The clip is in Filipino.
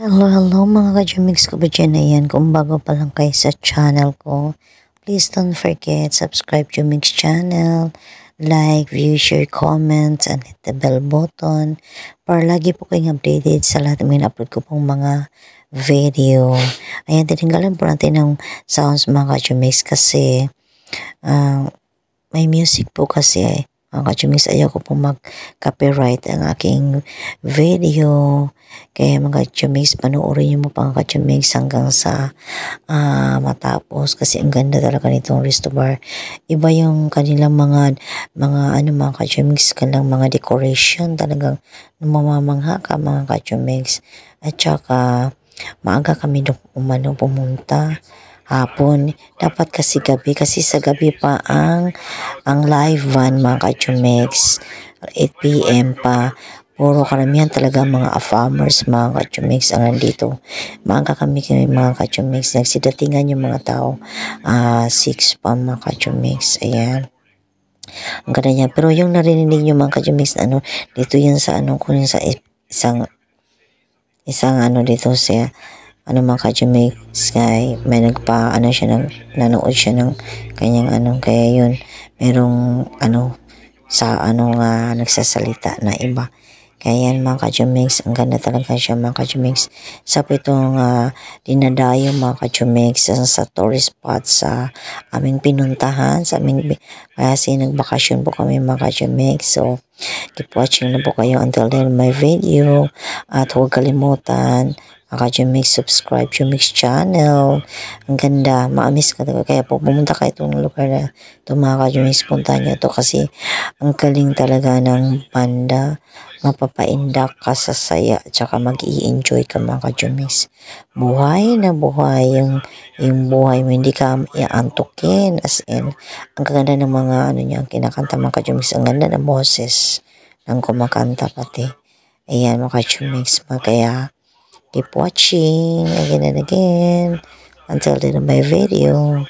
Hello mga ka-Jumix ko ba dyan? Ayan, kung bago pa lang kayo sa channel ko, please don't forget, subscribe Jumix channel, like, view, share, comment, and hit the bell button para lagi po kayong updated sa lahat ng upload ko pong mga video. Ayan, tinanggalan po natin ng sounds mga ka-Jumix kasi may music po kasi mga ka-Jumix, ayaw ko pong mag-copyright ang aking video. Kaya mga ka-Jumix, panoorin niyo mo pa mga ka-Jumix hanggang sa matapos kasi ang ganda talaga nitong Resto Bar. Iba yung kanilang mga mga ka-Jumix, kanilang mga decoration, talagang mamamangha ka mga ka-Jumix. At saka maaga kami pumunta hapon, dapat kasi gabi, kasi sa gabi pa ang live van mga ka-Jumix, 8 p.m. pa. Puro karamihan talaga mga farmers mga ka-Jumix ang nandito. Maaga kami mga ka-Jumix, nagsidatingan yung mga tao 6 pa mga ka-Jumix. Ayan, ang ganda niya. Pero yung narinig yung mga ka-Jumix dito yan sa kung sa isang dito sa mga ka-Jumix kay may nanood siya ng kanyang kaya yun merong sa nagsasalita na iba. Kaya yan mga ka-Jumix, ang ganda talaga siya mga ka-Jumix. Sa itong dinadayo mga ka-Jumix sa tourist spot sa aming pinuntahan, sa aming kasi nagbakasyon po kami mga ka-Jumix. So keep watching na po kayo until then my video, at huwag kalimutan mga ka-Jumix, subscribe Jumix channel. Ang ganda, maamis ka talaga. Kaya po pumunta kayo itong lugar na ito mga ka-Jumix, punta nyo ito kasi ang galing talaga ng banda. Mapapaindak ka sa saya at saka mag-i-enjoy ka mga ka-Jumix. Buhay na buhay yung buhay mo, hindi ka iantukin, as in ang ganda ng mga niya ang kinakanta mga ka-Jumix, ang ganda ng boses ng kumakanta pati. Ayan mga ka-Jumix, kaya keep watching again and again until the end of my video.